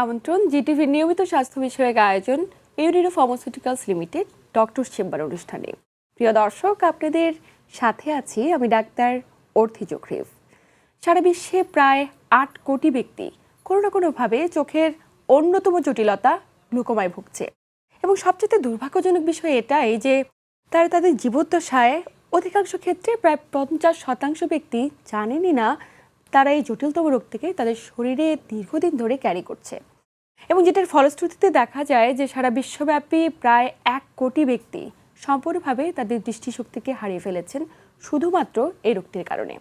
আমন্ত্রণ জিটিভির নিয়মিত স্বাস্থ্য বিষয়ক আয়োজন ইউনিরো ফার্মাসিউটিক্যালস লিমিটেড ডক্টর চেম্বার অনুষ্ঠানে। প্রিয় দর্শক, আপনাদের সাথে আছি আমি ডাক্তার অর্থি জোখরিফ। সারা বিশ্বে প্রায় ৮ কোটি ব্যক্তি কোনো না কোনোভাবে চোখের অন্যতম জটিলতা গ্লুকোমায় ভুগছে, এবং সবচেয়ে দুর্ভাগ্যজনক বিষয় এটাই যে তারা তাদের জীবদ্দশায় অধিকাংশ ক্ষেত্রে প্রায় ৫০% ব্যক্তি জানেনই না তারা এই জটিলতম রোগ থেকে তাদের শরীরে দীর্ঘদিন ধরে ক্যারি করছে, এবং যেটার ফলশ্রুতিতে দেখা যায় যে সারা বিশ্বব্যাপী প্রায় ১ কোটি ব্যক্তি সম্পূর্ণভাবে তাদের দৃষ্টিশক্তিকে হারিয়ে ফেলেছেন শুধুমাত্র এই রোগটির কারণে।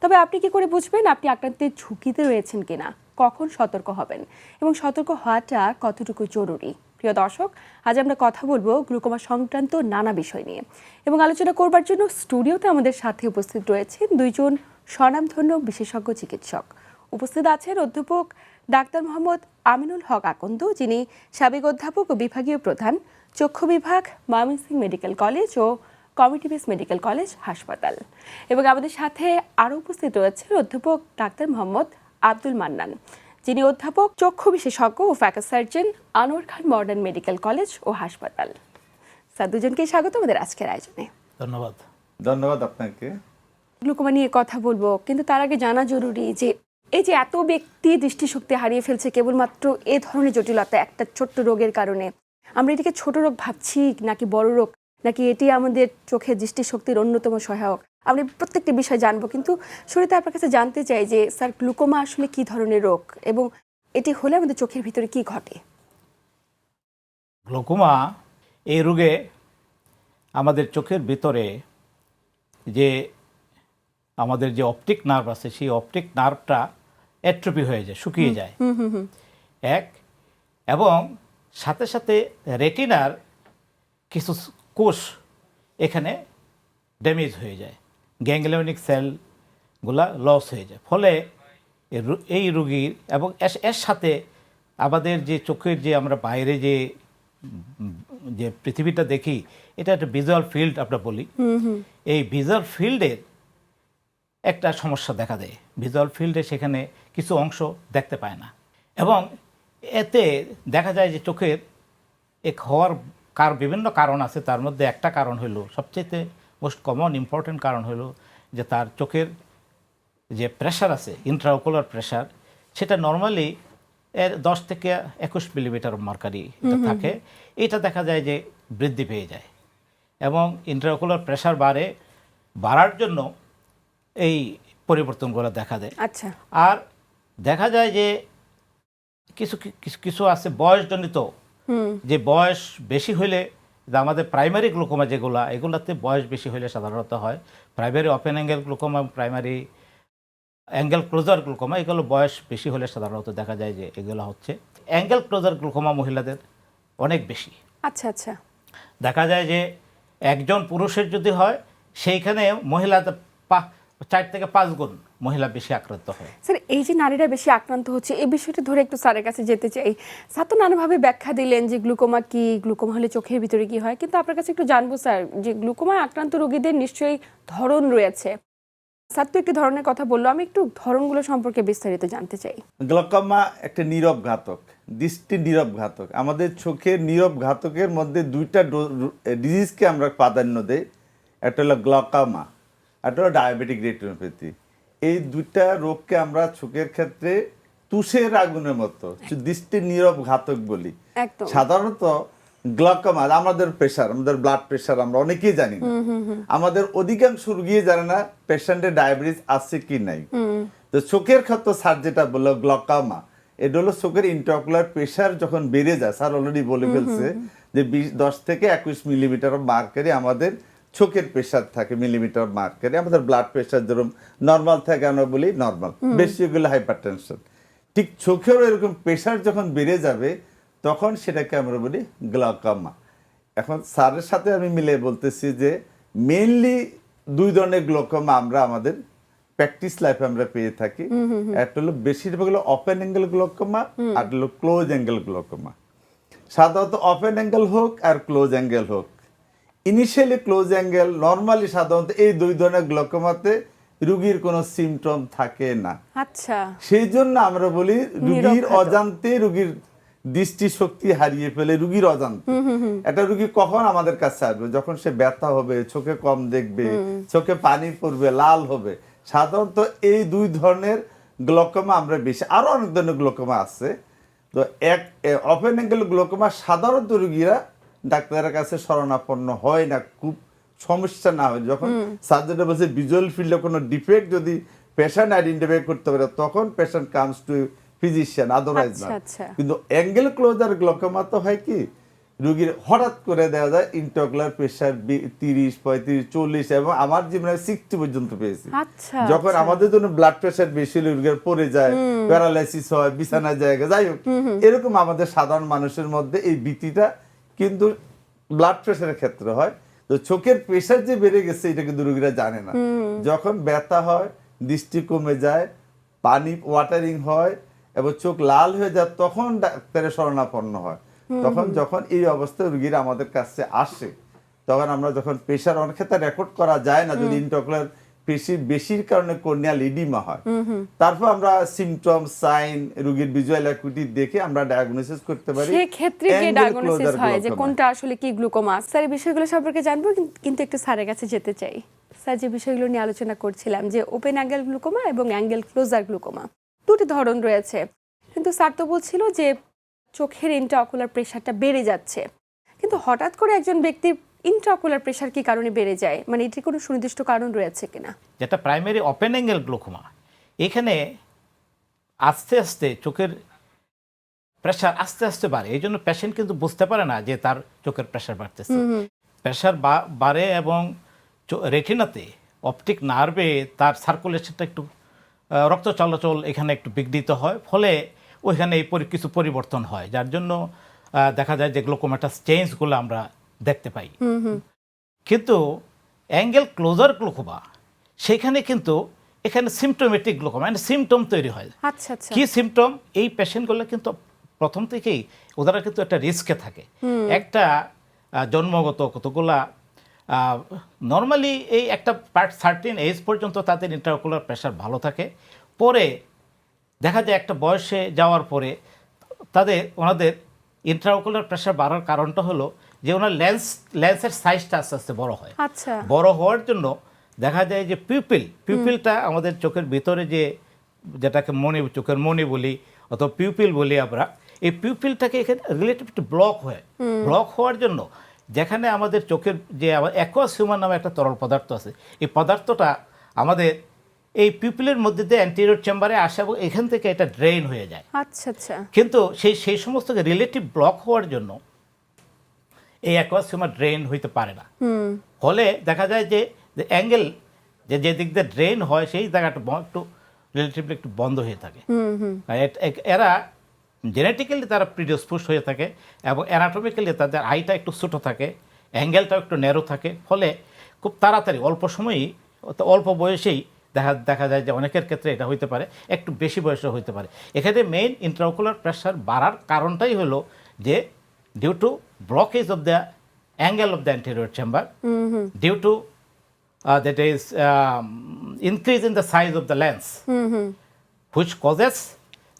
তবে আপনি কি করে বুঝবেন আপনি আক্রান্তের ঝুঁকিতে রয়েছেন কিনা, কখন সতর্ক হবেন এবং সতর্ক হওয়াটা কতটুকু জরুরি? প্রিয় দর্শক, আজ আমরা কথা বলবো গ্লুকোমা সংক্রান্ত নানা বিষয় নিয়ে, এবং আলোচনা করবার জন্য স্টুডিওতে আমাদের সাথে উপস্থিত রয়েছেন দুইজন স্বনামধন্য বিশেষজ্ঞ চিকিৎসক। উপস্থিত আছেন অধ্যাপক ডাক্তার মোহাম্মদ আমিনুল হক আকন্দ, যিনি সাবেক অধ্যাপক ও বিভাগীয় প্রধান, চক্ষু বিভাগ, ময়মনসিংহ মেডিকেল কলেজ ও কমিউনিটি বেস মেডিকেল কলেজ হাসপাতাল। এবং আমাদের সাথে আরও উপস্থিত রয়েছে অধ্যাপক ডাক্তার মোহাম্মদ আব্দুল মান্নান, যিনি অধ্যাপক, চক্ষু বিশেষজ্ঞ ও ফ্যাকাস সার্জন, আনোয়ার খান মডার্ন মেডিকেল কলেজ ও হাসপাতাল। স্যার, দুজনকেই স্বাগত আমাদের আজকের আয়োজনে। ধন্যবাদ আপনাকে। গ্লুকোমা নিয়ে কথা বলবো, কিন্তু তার আগে জানা জরুরি যে এই যে এত ব্যক্তি দৃষ্টিশক্তি হারিয়ে ফেলছে কেবলমাত্র এ ধরনের জটিলতা, একটা ছোট্ট রোগের কারণে, আমরা এটিকে ছোট রোগ ভাবছি নাকি বড় রোগ, নাকি এটি আমাদের চোখের দৃষ্টিশক্তির অন্যতম সহায়ক? আমরা প্রত্যেকটি বিষয় জানবো, কিন্তু শুরুতে আপনার কাছে জানতে চাই যে স্যার, গ্লুকোমা আসলে কি ধরনের রোগ এবং এটি হলে আমাদের চোখের ভিতরে কি ঘটে? গ্লুকোমা এই রোগে আমাদের চোখের ভিতরে যে আমাদের যে অপটিক নার্ভ আছে, সেই অপটিক নার্ভটা অ্যাট্রফি হয়ে যায়, শুকিয়ে যায় এক, এবং সাথে সাথে রেটিনার কিছু কোষ এখানে ড্যামেজ হয়ে যায়, গ্যাংলিয়নিক সেলগুলা লস হয়ে যায়। ফলে এই রোগীর এবং এর সাথে আমাদের যে চোখের যে আমরা বাইরে যে পৃথিবীটা দেখি, এটা একটা ভিজুয়াল ফিল্ড আমরা বলি, এই ভিজুয়াল ফিল্ডের একটা সমস্যা দেখা দেয়। ভিজুয়াল ফিল্ডে সেখানে কিছু অংশ দেখতে পায় না, এবং এতে দেখা যায় যে চোখের হওয়ার বিভিন্ন কারণ আছে। তার মধ্যে একটা কারণ হলো, সবচেয়ে মোস্ট কমন ইম্পর্টেন্ট কারণ হলো যে তার চোখের যে প্রেশার আছে, ইন্ট্রাওকুলার প্রেশার, সেটা নর্মালি 10 থেকে 21 মিলিমিটার মার্কারি থাকে। এটা দেখা যায় যে বৃদ্ধি পেয়ে যায়, এবং ইন্ট্রাওকুলার প্রেশার বাড়ার জন্য এই পরিবর্তনগুলো দেখা দেয়। আচ্ছা। আর দেখা যায় যে কিছু আছে বয়সজনিত, যে বয়স বেশি হইলে আমাদের প্রাইমারি গ্লুকোমা যেগুলা, এগুলাতে বয়স বেশি হইলে সাধারণত হয় primary open angle glaucoma, primary angle closure glaucoma. এগুলো বয়স বেশি হলে সাধারণত দেখা যায় যে এগুলো হচ্ছে অ্যাঙ্গেল ক্লোজার গ্লুকোমা মহিলাদের অনেক বেশি। আচ্ছা আচ্ছা। দেখা যায় যে একজন পুরুষের যদি হয়, সেইখানে মহিলাদের 4 থেকে 5 গুণ মহিলা বেশি আক্রান্ত হয়। স্যার, এই যে নারীরা বেশি আক্রান্ত হচ্ছে, এই বিষয়টা ধরে একটু স্যারের কাছে যেতে চাই। স্যার তো নানাভাবে ব্যাখ্যা দিলেন যে গ্লুকোমা কি, গ্লুকোমা হলে চোখের ভিতরে কি হয়, কিন্তু আপনার কাছে একটু জানবো স্যার যে গ্লুকোমায় আক্রান্ত রোগীদের নিশ্চয়ই ধরন রয়েছে। স্যার তো একটি ধরনের কথা বললো, আমি একটু ধরনগুলো সম্পর্কে বিস্তারিত জানতে চাই। গ্লুকোমা একটা নীরব ঘাতক, দৃষ্টি নীরব ঘাতক। আমাদের চোখের নীরব ঘাতকের মধ্যে দুইটা ডিজিজকে আমরা প্রাধান্য দেই। একটা হলো গ্লুকোমা, একটা হলো ডায়াবেটিক রেটিনোপ্যাথি। এই দুইটা রোগকে আমরা চোখের ক্ষেত্রে তুষের আগুনের মতো দৃষ্টি নীরব ঘাতক বলি। সাধারণত গ্লুকোমা আমাদের প্রেশার, আমাদের ব্লাড প্রেশার আমরা অনেকেই জানি না। আমাদের অধিকাংশ রোগী জানে না পেশেন্টের ডায়াবেটিস আছে কি নাই। তো চোখের ক্ষেত্রে স্যার যেটা বললো গ্লুকোমা, এটা হলো চোখের ইন্ট্রাওকুলার প্রেশার যখন বেড়ে যায়, স্যার অলরেডি বলে ফেলছে যে 10 থেকে 21 মিলিমিটার মার্কারি আমাদের চোখের প্রেশার থাকে, মিলিমিটার মার্কারি। আমাদের ব্লাড প্রেশার যেরকম নর্মাল থাকে, আমরা বলি নর্মাল, বেশি হলে হাইপারটেনশন। ঠিক চোখেরও এরকম প্রেশার যখন বেড়ে যাবে, তখন সেটাকে আমরা বলি গ্লুকোমা। এখন স্যারের সাথে আমি মিলে বলতেছি যে মেইনলি 2 ধরনের গ্লুকোমা আমরা আমাদের প্র্যাকটিস লাইফে আমরা পেয়ে থাকি। একটা হলো বেশিরভাগ হলো ওপেন অ্যাঙ্গেল গ্লুকোমা, আর হলো ক্লোজ অ্যাঙ্গেল গ্লুকোমা। সাধারণত ওপেন অ্যাঙ্গেল হোক আর ক্লোজ অ্যাঙ্গেল হোক, ইনিশিয়ালি ক্লোজ অ্যাঙ্গেল নর্মালি সাধারণত এই 2 ধরনের গ্লুকোমাতে রুগীর কোনো সিমটম থাকে না। আচ্ছা, সেই জন্য আমরা বলি রুগীর নিরবঘাতক। অজান্তে রুগীর দৃষ্টিশক্তি হারিয়ে ফেলে, রুগীর অজান্তে। একটা রুগী কখন আমাদের কাছে আসবে? যখন সে ব্যথা হবে, চোখে কম দেখবে, চোখে পানি পড়বে, লাল হবে। সাধারণত এই দুই ধরনের গ্লোকোমা আমরা বেশি, আরো অনেক ধরনের গ্লোকোমা আছে। তো ওপেন অ্যাঙ্গেল গ্লোকোমা সাধারণত রুগীরা ডাক্তারের কাছে শরণাপন্ন হয় না, খুব সমস্যা না হয়। যখন সার্জনরা বলছে ভিজুয়াল ফিল্ডে কোনো ডিফেক্ট যদি পেশেন্ট আইডেন্টিফাই করতে পারে, তখন patient comes to physician, otherwise না। আচ্ছা, আচ্ছা। কিন্তু অ্যাঙ্গেল ক্লোজার গ্লোকোমা তো হয় কি, রুগীর হঠাৎ করে দেওয়া যায় ইন্ট্রাঅকুলার প্রেশার 30, 35, 40 এবং আমার জীবনে 60 পর্যন্ত পেয়েছি। আচ্ছা, যখন আচ্ছা। আমাদের জন্য ব্লাড প্রেশার বেশি হলে রুগীর পড়ে যায়, প্যারালাইসিস হয়, বিছানায় জায়গা, যাই হোক, এরকম আমাদের সাধারণ মানুষের মধ্যে এই ভীতিটা কিন্তু ব্লাড প্রেশারের ক্ষেত্রে হয়। তো চোখের প্রেশার যে বেড়ে গেছে এটা কিন্তু রুগীরা জানে না। যখন ব্যথা হয়, দৃষ্টি কমে যায়, পানি ওয়াটারিং হয় এবং চোখ লাল হয়ে যায়, তখন ডাক্তারের শরণাপন্ন হয়। তখন যখন এই অবস্থায় রুগীরা আমাদের কাছে আসে, তখন আমরা যখন প্রেশার, অনেক ক্ষেত্রে রেকর্ড করা যায় না যদি ইন্ট্রাঅকুলার পেশি বেশির কারণে কর্নিয়াল ইডিমা হয়, তারপর আমরা সিমটম, সাইন, রোগীর ভিজুয়াল অ্যাকুইটি দেখে আমরা ডায়াগনোসিস করতে পারি। সেই ক্ষেত্রে কি ডায়াগনোসিস হয় যে কোনটা আসলে কি গ্লুকোমা? স্যার, এই বিষয়গুলো সম্পর্কে জানবো, কিন্তু একটু স্যারের কাছে যেতে চাই। স্যার, যে বিষয়গুলো নিয়ে আলোচনা করছিলাম যে ওপেন অ্যাঙ্গেল গ্লুকোমা এবং অ্যাঙ্গেল ক্লোজার গ্লুকোমা দুটি ধরন রয়েছে, কিন্তু স্যার তো বলছিল যে চোখের ইন্ট্রাঅকুলার প্রেশারটা বেড়ে যাচ্ছে, কিন্তু হঠাৎ করে একজন ব্যক্তির ইন্ট্রাঅকুলার প্রেশার কি কারণে বেড়ে যায়, মানে এটির কোনো সুনির্দিষ্ট কারণ রয়েছে কিনা? যেটা প্রাইমারি ওপেন অ্যাঙ্গেল গ্লোকোমা, এখানে আস্তে আস্তে চোখের প্রেশার আস্তে আস্তে বাড়ে। এই জন্য পেশেন্ট কিন্তু বুঝতে পারে না যে তার চোখের প্রেশার বাড়তেছে। প্রেশার বাড়ে এবং রেটিনাতে, অপটিক নার্ভে তার সার্কুলেশনটা একটু, রক্ত চলাচল এখানে একটু বিঘ্নিত হয়, ফলে ওইখানে কিছু পরিবর্তন হয়, যার জন্য দেখা যায় যে গ্লোকোমাটাস চেঞ্জগুলো আমরা দেখতে পাই। কিন্তু অ্যাঙ্গেল ক্লোজার গ্লোকোমা, সেখানে কিন্তু এখানে সিমটোমেটিক গ্লোকোমা, মানে সিমটম তৈরি হয়। আচ্ছা, আচ্ছা। কি সিমটম? এই পেশেন্টগুলো কিন্তু প্রথম থেকেই ওরা কিন্তু একটা রিস্কে থাকে। একটা জন্মগত কতগুলা নর্মালি এই একটা সার্টেন এজ পর্যন্ত তাদের ইন্ট্রাঅকুলার প্রেশার ভালো থাকে, পরে দেখা যায় একটা বয়সে যাওয়ার পরে ওনাদের ইন্ট্রাঅকুলার প্রেশার বাড়ার কারণটা হলো যে ওনার লেন্সের সাইজটা আস্তে আস্তে বড় হয়। আচ্ছা। বড় হওয়ার জন্য দেখা যায় যে পিউপিলটা আমাদের চোখের ভিতরে যেটাকে চোখের মনি বলি অথবা পিউপিল বলি আমরা, এই পিউপিলটাকে এখানে রিলেটিভ একটু ব্লক হওয়ার জন্য, যেখানে আমাদের চোখের যে অ্যাকুয়াস হিউমার নামে একটা তরল পদার্থ আছে, এই পদার্থটা আমাদের এই পিউপিলের মধ্যে দিয়ে অ্যান্টেরিয়র চেম্বারে আসে এবং এখান থেকে এটা ড্রেন হয়ে যায়। আচ্ছা, আচ্ছা। কিন্তু সেই সমস্ত রিলেটিভ ব্লক হওয়ার জন্য এই অ্যাকুয়াস হিউমার ড্রেন হইতে পারে না। ফলে দেখা যায় যে অ্যাঙ্গেল যে দিক দিয়ে ড্রেন হয় সেই জায়গাটা একটু রিলেটিভলি একটু বন্ধ হয়ে থাকে। এরা জেনেটিক্যালি তারা প্রিডিসপোজ হয়ে থাকে এবং অ্যানাটমিক্যালি তাদের আইটা একটু ছোটো থাকে, অ্যাঙ্গেলটাও একটু ন্যারো থাকে, ফলে খুব তাড়াতাড়ি অল্প বয়সেই দেখা যায় যে অনেকের ক্ষেত্রে এটা হইতে পারে, একটু বেশি বয়সে হইতে পারে। এখানে মেইন ইন্ট্রাঅকুলার প্রেশার বাড়ার কারণটাই হলো যে due to blockage of the angle of the anterior chamber, due to that is increase in the size of the lens, which causes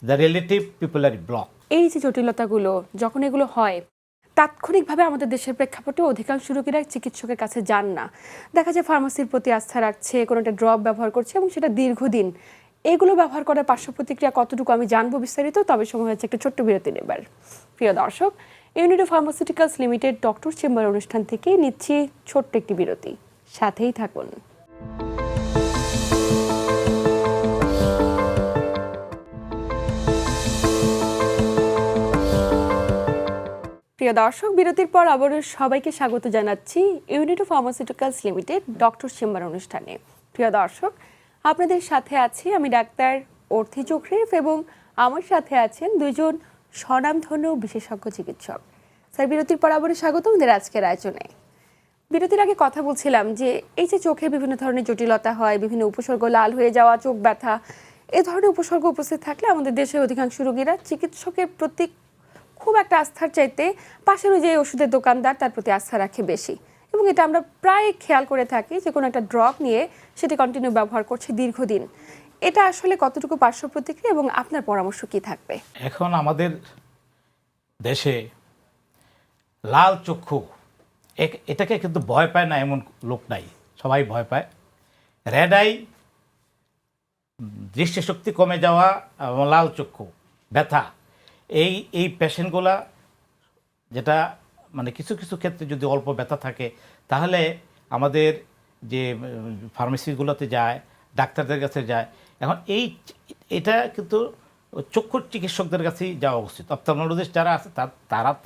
the relative pupillary block. এই যে জটিলতাগুলো যখন এগুলো হয়, তাৎক্ষণিকভাবে আমাদের দেশের প্রেক্ষাপটে অধিকাংশ রোগীরা চিকিৎসকের কাছে যান না। দেখা যায় ফার্মাসির প্রতি আস্থা রাখছে, কোনো একটা ড্রপ ব্যবহার করছে এবং সেটা দীর্ঘদিন। এগুলো ব্যবহার করার পার্শ্ব প্রতিক্রিয়া কতটুকু আমি জানবো বিস্তারিত, তবে সময় হচ্ছে একটা ছোট্ট বিরতি নেবার। প্রিয় দর্শক, UNIDO pharmaceuticals limited doctor chamber অনুষ্ঠান থেকে নিচ্ছি ছোট্ট একটি বিরতি, সাথেই থাকুন। প্রিয় দর্শক, বিরতির পর আবারও সবাইকে স্বাগত জানাচ্ছি UNIDO pharmaceuticals limited doctor chamber অনুষ্ঠানে। প্রিয় দর্শক, আপনাদের সাথে আছি আমি ডাক্তার অর্থি চোখরেফ এবং আমার সাথে আছেন দুজন স্বনামধন্য বিশেষজ্ঞ চিকিৎসক। স্যার, বিরতির পর আবারও স্বাগত আমাদের আজকের আয়োজনে। বিরতির আগে কথা বলছিলাম যে এই যে চোখে বিভিন্ন ধরনের জটিলতা হয়, বিভিন্ন উপসর্গ, লাল হয়ে যাওয়া, চোখ ব্যথা, এ ধরনের উপসর্গ উপস্থিত থাকলে আমাদের দেশের অধিকাংশ রোগীরা চিকিৎসকের প্রতি খুব একটা আস্থার চাইতে পাশের যে ওষুধের দোকানদার তার প্রতি আস্থা রাখে বেশি, এবং এটা আমরা প্রায় খেয়াল করে থাকি যে কোনো একটা ড্রপ নিয়ে সেটি কন্টিনিউ ব্যবহার করছি দীর্ঘদিন। এটা আসলে কতটুকু পার্শ্ব প্রতিক্রিয়া এবং আপনার পরামর্শ কি থাকবে? এখন আমাদের দেশে লাল চক্ষু এটাকে কিন্তু ভয় পায় না এমন লোক নাই, সবাই ভয় পায়। রেড আই, দৃষ্টিশক্তি কমে যাওয়া এবং লাল চক্ষু ব্যথা, এই পেশেন্টগুলা, যেটা মানে কিছু কিছু ক্ষেত্রে যদি অল্প ব্যথা থাকে তাহলে আমাদের যে ফার্মেসিগুলোতে যায়, ডাক্তারদের কাছে যায়। এখন এটা কিন্তু চক্ষুর চিকিৎসকদের কাছেই যাওয়া উচিত। অপথলমোলজিস্ট যারা আছে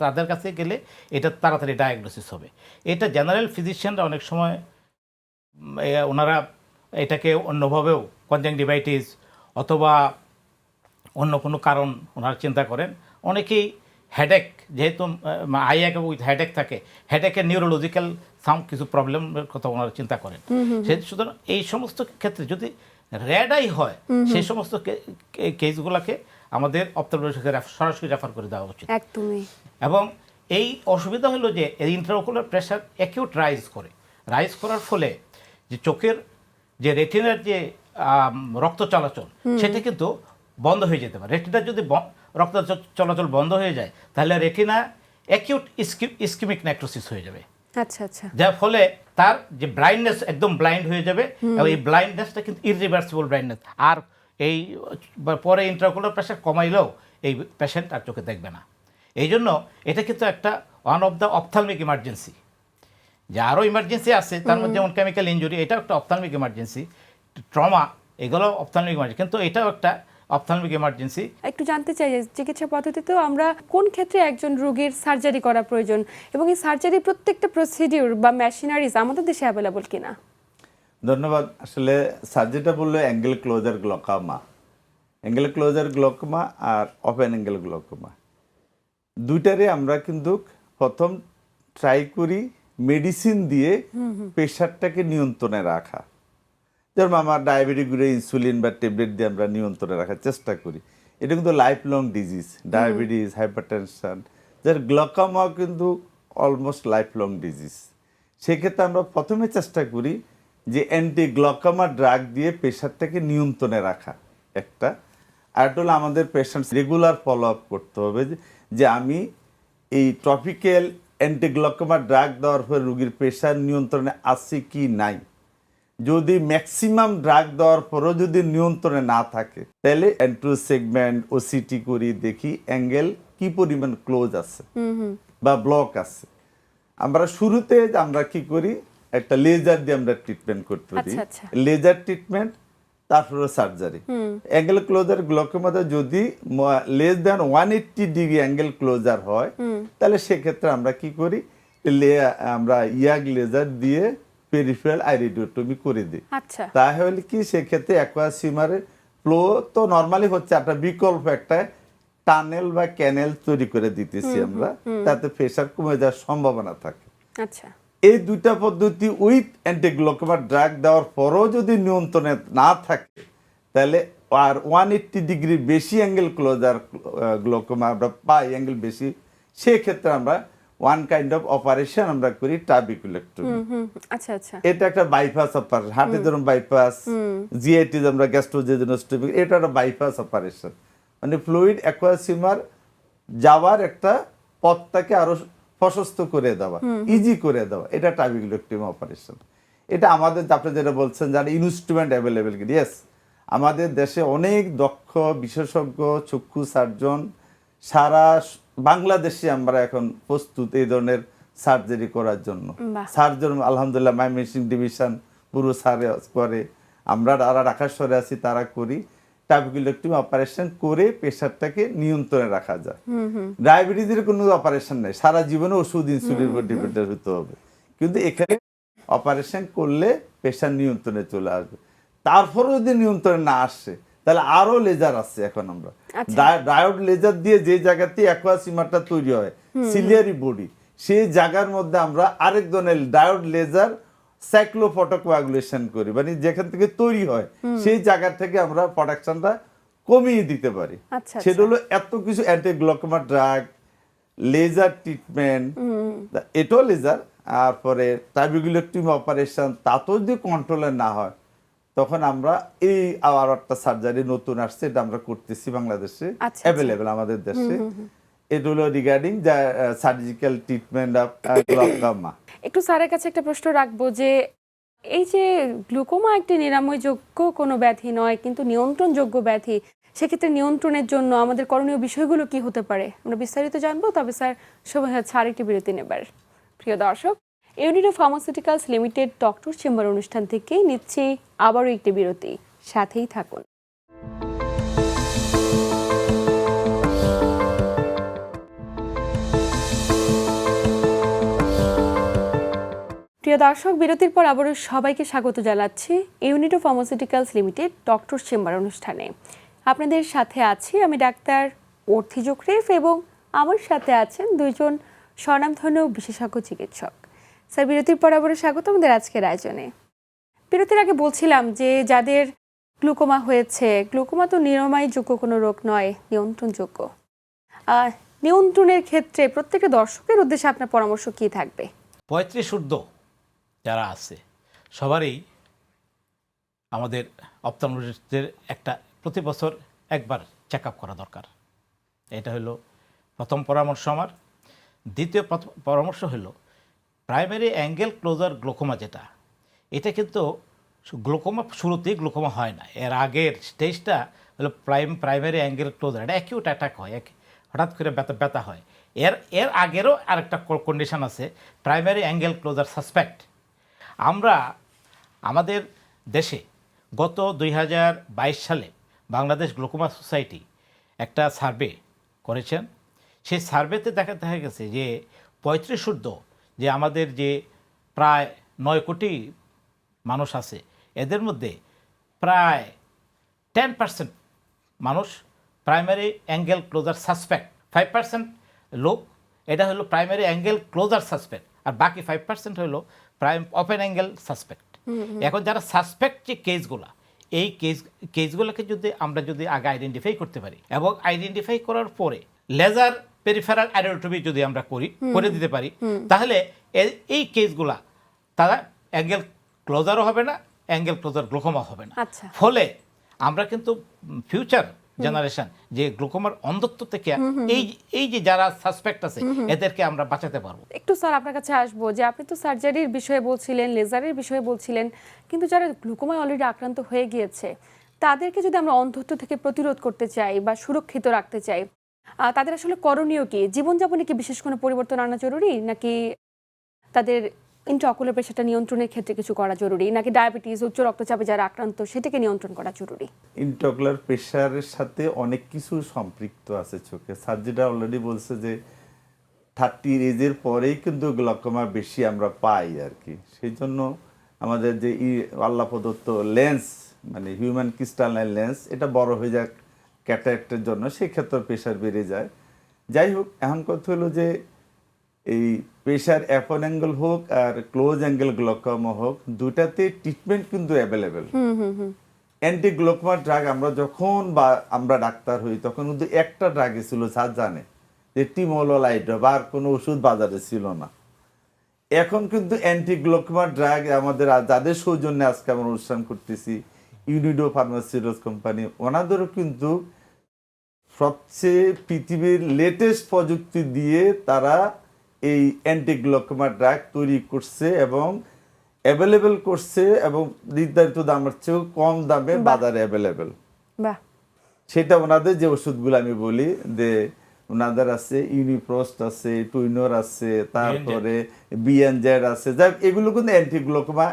তাদের কাছে গেলে এটা তাড়াতাড়ি ডায়াগনোসিস হবে। এটা জেনারেল ফিজিশিয়ানরা অনেক সময় ওনারা এটাকে অন্যভাবেও কনজাংটিভাইটিস অথবা অন্য কোনো কারণ ওনারা চিন্তা করেন। অনেকেই হেডেক, যেহেতু আই এক উইথ হেডেক থাকে, হেডেকের নিউরোলজিক্যাল কিছু প্রবলেমের কথা ওনারা চিন্তা করেন। সুতরাং এই সমস্ত ক্ষেত্রে যদি রেড আই হয় সেই সমস্ত কেসগুলোকে আমাদের অপথলমোলজিস্টকে সরাসরি রেফার করে দেওয়া উচিত। একদমই। এবং এই অসুবিধা হলো যে ইন্ট্রাওকুলার প্রেশার অ্যাকিউট রাইজ করার ফলে যে চোখের যে রেটিনার যে রক্ত চলাচল সেটা কিন্তু বন্ধ হয়ে যেতে পারে। রেটিনার যদি রক্ত চলাচল বন্ধ হয়ে যায় তাহলে রেটিনা অ্যাকিউট ইসকিমিক নেক্রোসিস হয়ে যাবে। আচ্ছা আচ্ছা। যার ফলে তার যে ব্লাইন্ডনেস, একদম ব্লাইন্ড হয়ে যাবে। এবং এই ব্লাইন্ডনেসটা কিন্তু ইররিভার্সিবল ব্লাইন্ডনেস। আর এই পরে ইন্ট্রাওকুলার প্রেশার কমাইলেও এই পেশেন্ট আর চোখে দেখবে না। এই জন্য এটা কিন্তু একটা ওয়ান অফ দ্য অপথলমিক ইমার্জেন্সি। যে আরও ইমার্জেন্সি আছে তার মধ্যে যেমন কেমিক্যাল ইনজুরি, এটাও একটা অপথলমিক ইমার্জেন্সি, ট্রমা, এগুলো অপথলমিক ইমার্জেন্সি, কিন্তু এটাও একটা অপথলমিক ইমার্জেন্সি। একটু জানতে চাই যে চিকিৎসা পদ্ধতিতেও আমরা কোন ক্ষেত্রে একজন রোগীর সার্জারি করা প্রয়োজন এবং এই সার্জারি প্রত্যেকটা প্রসিডিউর বা মেশিনারিজ আমাদের দেশে অ্যাভেলেবল কিনা? ধন্যবাদ। আসলে সার্জারিটা বললো angle closure glaucoma, angle closure glaucoma আর ওপেন অ্যাঙ্গেল গ্লকোমা, দুইটারে আমরা কিন্তু প্রথম ট্রাই করি মেডিসিন দিয়ে প্রেশারটাকে নিয়ন্ত্রণে রাখা। যেমন আমার ডায়াবেটিসগুলো ইনসুলিন বা ট্যাবলেট দিয়ে আমরা নিয়ন্ত্রণে রাখার চেষ্টা করি। এটা কিন্তু life long disease, diabetes, hypertension, যার গ্লকোমাও কিন্তু অলমোস্ট লাইফ লং ডিজিজ। সেক্ষেত্রে আমরা প্রথমে চেষ্টা করি যে অ্যান্টি গ্লকোমা ড্রাগ দিয়ে প্রেশারটাকে নিয়ন্ত্রণে রাখা একটা। আর হলো আমাদের পেশেন্টস রেগুলার ফলো আপ করতে হবে যে আমি এই টপিক্যাল অ্যান্টি গ্লকোমা ড্রাগ দেওয়ার পর রোগীর প্রেশার নিয়ন্ত্রণে আছে কি নাই। যদি ম্যাক্সিমাম ড্রাগ দেওয়ার পরও যদি নিয়ন্ত্রণে না থাকে তাহলে এন্ট্রো সেগমেন্ট ওসিটি করি, দেখি অ্যাঙ্গেল কি পরিমাণ ক্লোজ আছে বা ব্লক আছে। আমরা শুরুতে আমরা কি করি, একটা লেজার দিয়ে আমরা ট্রিটমেন্ট করতে পারি, লেজার ট্রিটমেন্ট, তারপরে সার্জারি। অ্যাঙ্গেল ক্লোজার গ্লকোমাতে যদি less than 180 degree angle closure হয় তাহলে সেক্ষেত্রে আমরা কি করি, আমরা ইয়াগ লেজার দিয়ে পেরিফেরাল আইরিডিওটমি করে দিই। তাহলে কি সেক্ষেত্রে অ্যাকুয়াসিমারের ফ্লো তো নর্মালি হচ্ছে, একটা বিকল্প একটা টানেল বা ক্যানেল তৈরি করে দিতেছি আমরা, তাতে প্রেশার কমে যাওয়ার সম্ভাবনা থাকে। আচ্ছা, এই দুইটা পদ্ধতি উইথ অ্যান্টিগ্লোকোমা ড্রাগ দেওয়ার পরও যদি নিয়ন্ত্রণে না থাকে তাহলে আর 180 ডিগ্রি বেশি অ্যাঙ্গেল ক্লোজার গ্লোকোমা আমরা পাই, অ্যাঙ্গেল বেশি, সেক্ষেত্রে আমরা ওয়ান কাইন্ড অফ অপারেশন আমরা করি ট্রাবিকুলেক্টমি। আচ্ছা আচ্ছা, এটা একটা বাইপাস অপারেশন, হার্টের জন্য বাইপাস, জিআইটি আমরা গ্যাস্ট্রোজেনোস্টোমি, এটা একটা বাইপাস অপারেশন। মানে ফ্লুইড অ্যাকুয়াসিমার যাওয়ার একটা পথটাকে আরো প্রশস্ত করে দেওয়া, ইজি করে দেওয়া, এটা ট্রাবিকুলেক্টমি অপারেশন। এটা আমাদের আপনি যেটা বলছেন যারা ইনস্ট্রুমেন্ট অ্যাভেলেবেল, ইয়েস আমাদের দেশে অনেক দক্ষ বিশেষজ্ঞ চক্ষু সার্জন সারা বাংলাদেশে আমরা এখন প্রস্তুত এই ধরনের সার্জারি করার জন্য। সার্জন আলহামদুলিল্লাহ মাইমেসিং ডিভিশন পুরো সারে করে, আমরা যারা ঢাকাশহরে আছি তারা করি। ট্রাবিকুলেক্টমি অপারেশন করে প্রেশারটাকে নিয়ন্ত্রণে রাখা যায়। ডায়াবেটিসের কোনো অপারেশন নেই, সারা জীবনে ওষুধ ইনসুলিন উপর ডিপেন্ডেন্ট হতে হবে, কিন্তু এখানে অপারেশন করলে প্রেশার নিয়ন্ত্রণে চলে আসবে। তারপরে যদি নিয়ন্ত্রণে না আসে তাহলে আরো লেজার আছে এখন আমরা ডায়োড লেজার দিয়ে যে জায়গাতে অ্যাকুয়াসিমারটা তৈরি হয় সিলিয়ারি বডি, সেই জায়গার মধ্যে আমরা আরেক ধরনের ডায়োড লেজার সাইক্লোফটোকোয়াগুলেশন করি, মানে যেখান থেকে তৈরি হয় সেই জায়গা থেকে আমরা প্রোডাকশনটা কমিয়ে দিতে পারি। সেটা হলো এত কিছু anti glaucoma drug, laser treatment, এটাও লেজার, তারপরে ট্রাইবিকুলেক্টমি অপারেশন, তাতেও যদি কন্ট্রোলে না হয় তখন আমরা এই আবার একটা সার্জারি নতুন আসছে, এটা আমরা করতেছি বাংলাদেশে, আচ্ছা। অ্যাভেলেবেল আমাদের দেশে। এটা হলো regarding the surgical treatment of glaucoma. একটু স্যারের কাছে একটা প্রশ্ন রাখবো যে এই যে গ্লুকোমা একটি নিরাময়যোগ্য কোনো ব্যাধি নয় কিন্তু নিয়ন্ত্রণযোগ্য ব্যাধি, সেক্ষেত্রে নিয়ন্ত্রণের জন্য আমাদের করণীয় বিষয়গুলো কি হতে পারে আমরা বিস্তারিত জানবো। তবে স্যার সময় হচ্ছে আরেকটি বিরতি নেবার। প্রিয় দর্শক, UNIDO pharmaceuticals limited doctor chamber অনুষ্ঠান থেকে নিচ্ছি আবারও একটি বিরতি, সাথেই থাকুন। প্রিয় দর্শক, বিরতির পর আবারও সবাইকে স্বাগত জানাচ্ছি UNIDO pharmaceuticals limited doctor chamber অনুষ্ঠানে। আপনাদের সাথে আছি আমি ডাক্তার অর্থি জোখরিফ এবং আমার সাথে আছেন দুইজন স্বনামধন্য বিশেষজ্ঞ চিকিৎসক। স্যার, বিরতির পর আবারও স্বাগত আমাদের আজকের আয়োজনে। বিরতির আগে বলছিলাম যে যাদের গ্লুকোমা হয়েছে, গ্লুকোমা তো নিরাময়যোগ্য কোনো রোগ নয়, নিয়ন্ত্রণযোগ্য। নিয়ন্ত্রণের ক্ষেত্রে প্রত্যেকটা দর্শকের উদ্দেশ্যে আপনার পরামর্শ কি থাকবে? 35 ঊর্ধ্ব যারা আছে সবারই আমাদের অপথলমোলজিস্টের একটা প্রতি বছর একবার চেক আপ করা দরকার। এটা হলো প্রথম পরামর্শ আমার। দ্বিতীয় পরামর্শ হলো প্রাইমারি অ্যাঙ্গেল ক্লোজার গ্লুকোমা, যেটা এটা কিন্তু গ্লুকোমা শুরুতেই গ্লুকোমা হয় না, এর আগের স্টেজটা হলো প্রাইমারি অ্যাঙ্গেল ক্লোজার। এটা অ্যাকিউট অ্যাটাক হয়, হঠাৎ করে ব্যথা হয়। এর আগেরও আরেকটা কন্ডিশন আছে, প্রাইমারি অ্যাঙ্গেল ক্লোজার সাসপেক্ট। আমরা আমাদের দেশে গত 2022 সালে বাংলাদেশ গ্লুকোমা সোসাইটি একটা সার্ভে করেছেন। সেই সার্ভেতে দেখা গেছে যে 35 ঊর্ধ্ব যে আমাদের যে প্রায় 9 কোটি মানুষ আছে, এদের মধ্যে প্রায় 10% মানুষ প্রাইমারি অ্যাঙ্গেল ক্লোজার সাসপেক্ট। 5% লোক এটা হলো প্রাইমারি অ্যাঙ্গেল ক্লোজার সাসপেক্ট, আর বাকি 5% হলো ওপেন অ্যাঙ্গেল সাসপেক্ট। এখন যারা সাসপেক্ট যে কেসগুলা, এই কেসগুলোকে আমরা যদি আগে আইডেন্টিফাই করতে পারি এবং আইডেন্টিফাই করার পরে লেজার পেরিফেরাল অ্যাডোটমি যদি আমরা করে দিতে পারি, তাহলে এই কেসগুলা তারা অ্যাঙ্গেল ক্লোজারও হবে না, অ্যাঙ্গেল ক্লোজার গ্লুকোমা হবে না। ফলে আমরা কিন্তু ফিউচার জেনারেশন যে গ্লুকোমার অন্ধত্ব থেকে এই যে যারা সাসপেক্ট আছে এদেরকে আমরা বাঁচাতে পারবো। একটু স্যার আপনার কাছে আসবো যে আপনি তো সার্জারির বিষয়ে বলছিলেন, লেজারের বিষয়ে বলছিলেন, কিন্তু যারা গ্লুকোমায় অলরেডি আক্রান্ত হয়ে গিয়েছে তাদেরকে যদি আমরা অন্ধত্ব থেকে প্রতিরোধ করতে চাই বা সুরক্ষিত রাখতে চাই, তাদের আসলে করণীয় কি? জীবনযাপনে কি বিশেষ কোনো পরিবর্তন আনা জরুরি, নাকি তাদের ইন্ট্রাঅকুলার প্রেশারটা নিয়ন্ত্রণের ক্ষেত্রে কিছু করা জরুরি, নাকি ডায়াবেটিস, উচ্চ রক্তচাপে যারা আক্রান্ত সেটাকে নিয়ন্ত্রণ করা জরুরি? ইন্ট্রাঅকুলার প্রেশারের সাথে অনেক কিছু সম্পৃক্ত আছে চোখে। সার্জিটা অলরেডি বলছে যে 30 এজের পরেই কিন্তু গ্লুকোমা বেশি আমরা পাই আর কি। সেই জন্য আমাদের যে আল্লাহ প্রদত্ত লেন্স, মানে হিউম্যান ক্রিস্টালাইন লেন্স, এটা বড় হয়ে যায় ক্যাটারাক্টের জন্য, সেক্ষেত্রে প্রেশার বেড়ে যায়। যাই হোক, এখন কথা হলো যে এই প্রেশার ওপেন অ্যাঙ্গেল হোক আর ক্লোজ অ্যাঙ্গেল গ্লুকোমা হোক, দুটাতে ট্রিটমেন্ট কিন্তু অ্যাভেলেবেল। অ্যান্টি গ্লুকোমা ড্রাগ আমরা যখন আমরা ডাক্তার হই তখন কিন্তু একটা ড্রাগই ছিল, যা জানে যে টিমোলোলাইড, বা আর কোনো ওষুধ বাজারে ছিল না। এখন কিন্তু অ্যান্টি গ্লুকোমা ড্রাগ আমাদের যাদের সৌজন্যে আজকে আমরা অনুষ্ঠান করতেছি, ইউনিডো ফার্মাসিউটিক্যালস কোম্পানি, ওনাদেরও কিন্তু সবচেয়ে পৃথিবীর লেটেস্ট প্রযুক্তি দিয়ে তারা এই অ্যান্টি গ্লুকোমা ড্রাগ তৈরি করছে এবং অ্যাভেলেবেল করছে, এবং নির্ধারিত দামের চেয়েও কম দামে বাজারে অ্যাভেলেবেল। সেটা ওনাদের যে ওষুধগুলো আমি বলি যে ওনাদের আছে ইউনিপ্রোস্ট আছে, টুইনোর আছে, তারপরে বিএনজেড আছে, যাই এগুলো কিন্তু অ্যান্টি গ্লুকোমা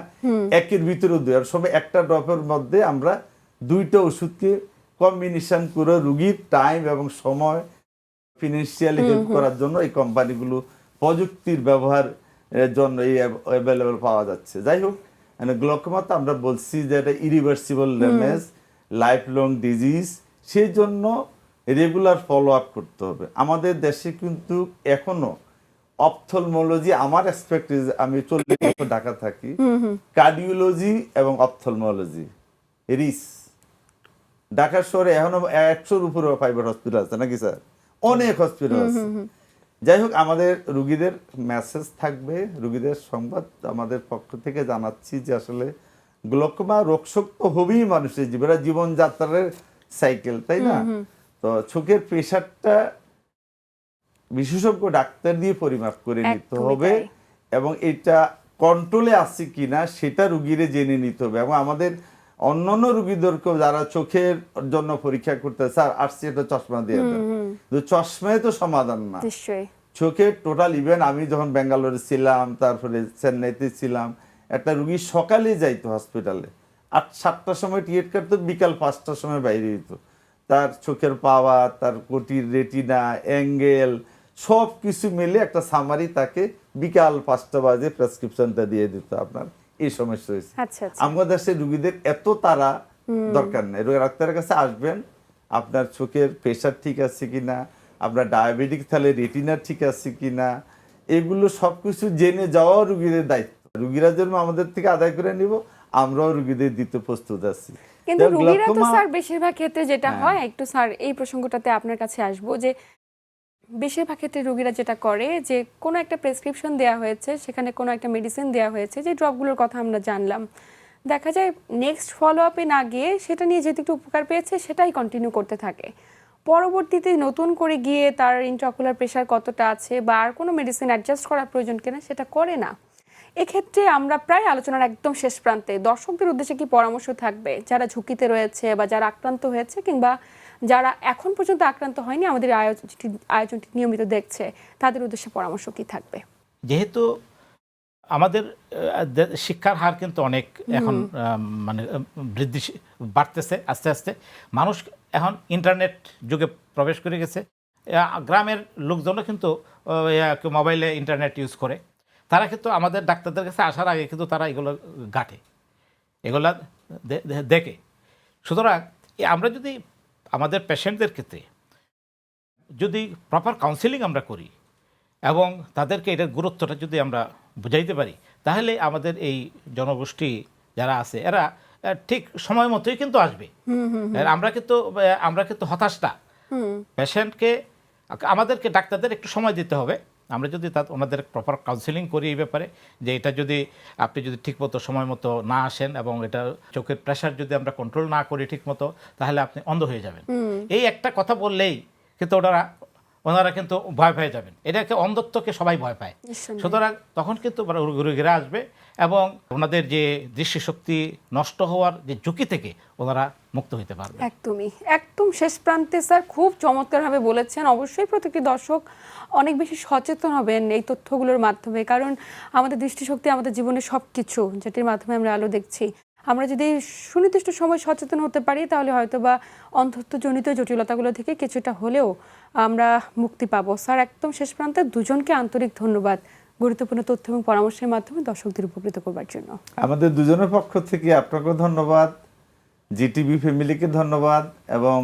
একের ভিতরে দুই, আর সবাই একটা ড্রপের মধ্যে আমরা দুইটা ওষুধকে কম্বিনেশন করে রুগীর টাইম এবং সময় ফিনান্সিয়ালি হেল্প করার জন্য এই কোম্পানিগুলো প্রযুক্তির ব্যবহার জন্য এই অ্যাভেলেবল পাওয়া যাচ্ছে। যাই হোক, মানে গ্লুকোমা তো আমরা বলছি যে এটা irreversible damage, life long disease, সেই জন্য রেগুলার ফলো আপ করতে হবে। আমাদের দেশে কিন্তু এখনো অপথলমোলজি, আমার এক্সপেক্টেজ, আমি 40 বছর ঢাকা থাকি, কার্ডিওলজি এবং অপথলমোলজি রিস ঢাকা শহরে এখনো 100-র উপরে প্রাইভেট হসপিটাল আছে নাকি স্যার? অনেক হসপিটাল আছে, যাই হোক, আমাদের রুগীদের মেসেজ থাকবে, রুগীদের সংবাদ আমাদের পক্ষ থেকে জানাচ্ছি যে আসলে গ্লোকোমা রোগশোক তো হবেই মানুষের জীবনযাত্রার সাইকেল, তাই না? তো চোখের প্রেশারটা বিশেষজ্ঞ ডাক্তার দিয়ে পরিমাপ করে নিতে একদমই হবে, তাই। এবং এটা কন্ট্রোলে আছে কিনা সেটা রুগীরে জেনে নিতে হবে। এবং আমাদের অন্যান্য রুগীদেরকেও যারা চোখের জন্য পরীক্ষা করতে স্যার আসছে এটা চশমা দিয়ে দেন, কিন্তু চশমায় তো সমাধান না। নিশ্চয়ই। চোখের টোটাল, ইভেন আমি যখন ব্যাঙ্গালোরে ছিলাম, তারপরে চেন্নাইতে ছিলাম, একটা রুগী সকালে যাইতো হসপিটালে, 7টার সময় টিকিট কাটতো, বিকাল 5টার সময় বাইরে হইতো। তার চোখের পাওয়ার, তার কোটির রেটিনা, অ্যাঙ্গেল সব কিছু মিলে একটা সামারি তাকে বিকাল 5টা বাজে প্রেসক্রিপশনটা দিয়ে দিত, আপনার এই সমস্যা হয়েছে। আচ্ছা আচ্ছা। আমাদের দেশের রুগীদের এত তারা দরকার নেই, ডাক্তারের কাছে আসবেন, আপনার চোখের প্রেশার ঠিক আছে কিনা, আপনার ডায়াবেটিক তাহলে রেটিনা ঠিক আছে কিনা, এগুলো সবকিছু জেনে যাওয়া রুগীদের দায়িত্ব। রুগীরা জন্য আমাদের থেকে আদায় করে নিব, আমরাও রুগীদের দিতে প্রস্তুত আছি। কিন্তু রোগীরা তো গ্লাকোমা- স্যার বেশিরভাগ ক্ষেত্রে যেটা হ্যাঁ। হয়, একটু স্যার এই প্রসঙ্গটাতে আপনার কাছে আসবো, যে বেশিরভাগ ক্ষেত্রে রোগীরা যেটা করে যে কোনো একটা প্রেসক্রিপশন দেওয়া হয়েছে, সেখানে কোনো একটা মেডিসিন দেওয়া হয়েছে, যে ড্রপগুলোর কথা আমরা জানলাম, দেখা যায় নেক্সট ফলো আপে না গিয়ে সেটা নিয়ে যেহেতু একটু উপকার পেয়েছে সেটাই কন্টিনিউ করতে থাকে। পরবর্তীতে নতুন করে গিয়ে তার ইন্ট্রাঅকুলার প্রেশার কতটা আছে বা আর কোনো মেডিসিন অ্যাডজাস্ট করার প্রয়োজন কিনা সেটা করে না। এক্ষেত্রে আমরা প্রায় আলোচনার একদম শেষ প্রান্তে, দর্শকদের উদ্দেশ্যে কি পরামর্শ থাকবে যারা ঝুঁকিতে রয়েছে বা যারা আক্রান্ত হয়েছে কিংবা যারা এখন পর্যন্ত আক্রান্ত হয়নি, আমাদের আয়োজনটি নিয়মিত দেখছে, তাদের উদ্দেশ্যে পরামর্শ কি থাকবে? যেহেতু আমাদের শিক্ষার হার কিন্তু অনেক এখন মানে বাড়তেছে আস্তে আস্তে, মানুষ এখন ইন্টারনেট যুগে প্রবেশ করে গেছে। গ্রামের লোকজনও কিন্তু মোবাইলে ইন্টারনেট ইউজ করে, তারা কিন্তু আমাদের ডাক্তারদের কাছে আসার আগে কিন্তু তারা এগুলো ঘাটে, এগুলা দেখে। সুতরাং আমরা যদি আমাদের পেশেন্টদের ক্ষেত্রে যদি প্রপার কাউন্সিলিং আমরা করি এবং তাদেরকে এটার গুরুত্বটা যদি আমরা বুঝাইতে পারি, তাহলে আমাদের এই জনগোষ্ঠী যারা আছে এরা ঠিক সময় মতোই কিন্তু আসবে। আমরা কিন্তু হতাশ না। পেশেন্টকে, আমাদেরকে ডাক্তারদের একটু সময় দিতে হবে। আমরা যদি ওনাদের প্রপার কাউন্সিলিং করি এই ব্যাপারে, যে এটা যদি আপনি যদি ঠিকমতো সময় মতো না আসেন এবং এটা চোখের প্রেশার যদি আমরা কন্ট্রোল না করি ঠিকমতো, তাহলে আপনি অন্ধ হয়ে যাবেন। এই একটা কথা বললেই কিন্তু ওনারা কিন্তু ভয় পেয়ে যাবেন। এটাকে অন্ধত্বকে সবাই ভয় পায়। সুতরাং তখন কিন্তু রোগীরা আসবে এবং ওনাদের যে দৃষ্টিশক্তি নষ্ট হওয়ার যে ঝুঁকি থেকে ওনারা মুক্ত হতে পারবে। একদমই, একদম শেষ প্রান্তে স্যার খুব চমৎকারভাবে বলেছেন। অবশ্যই প্রত্যেকটি দর্শক অনেক বেশি সচেতন হবেন এই তথ্যগুলোর মাধ্যমে, কারণ আমাদের দৃষ্টিশক্তি আমাদের জীবনের সব কিছু, যেটির মাধ্যমে আমরা আলো দেখছি। আমরা যদি সুনির্দিষ্ট সময় সচেতন হতে পারি, তাহলে হয়তো বা অন্ধত্বজনিত জটিলতাগুলো থেকে কিছুটা হলেও আমরা মুক্তি পাবো। স্যার, একদম শেষ প্রান্তে দুজনকে আন্তরিক ধন্যবাদ গুরুত্বপূর্ণ তথ্য এবং পরামর্শের মাধ্যমে দর্শকদের উপকৃত করবার জন্য। আমাদের দুজনের পক্ষ থেকে আপনাকেও ধন্যবাদ, জিটিভি ফ্যামিলিকে ধন্যবাদ, এবং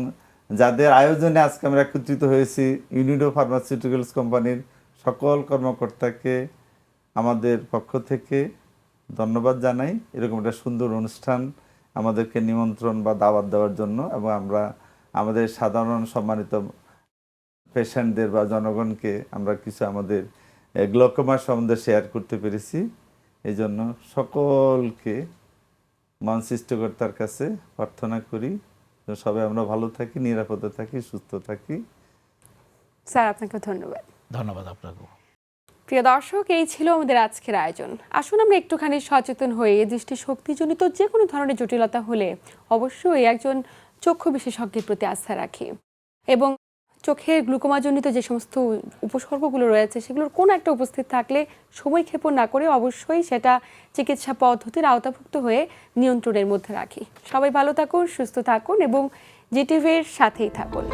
যাদের আয়োজনে আজকে আমরা একত্রিত হয়েছি ইউনিডো ফার্মাসিউটিক্যালস কোম্পানির সকল কর্মকর্তাকে আমাদের পক্ষ থেকে ধন্যবাদ জানাই। এরকম একটা সুন্দর অনুষ্ঠান আমাদেরকে নিমন্ত্রণ বা দাওয়াত দেওয়ার জন্য, এবং আমরা আমাদের সাধারণ সম্মানিত পেশেন্টদের বা জনগণকে আমরা কিছু আমাদের গ্লোকোমা সম্বন্ধে শেয়ার করতে পেরেছি। এই জন্য সকলকে মহান সৃষ্টিকর্তার কাছে প্রার্থনা করি সবাই আমরা ভালো থাকি, নিরাপদে থাকি, সুস্থ থাকি। স্যার, আপনাকে ধন্যবাদ। ধন্যবাদ আপনাকে। প্রিয় দর্শক, এই ছিল আমাদের আজকের আয়োজন। আসুন আমরা একটুখানি সচেতন হয়ে দৃষ্টিশক্তিজনিত যে কোনো ধরনের জটিলতা হলে অবশ্যই একজন চক্ষু বিশেষজ্ঞের প্রতি আস্থা রাখি, এবং চোখের গ্লুকোমাজনিত যে সমস্ত উপসর্গগুলো রয়েছে সেগুলোর কোনো একটা উপস্থিত থাকলে সময় ক্ষেপণ না করে অবশ্যই সেটা চিকিৎসা পদ্ধতির আওতাভুক্ত হয়ে নিয়ন্ত্রণের মধ্যে রাখি। সবাই ভালো থাকুন, সুস্থ থাকুন এবং জিটিভির সাথেই থাকুন।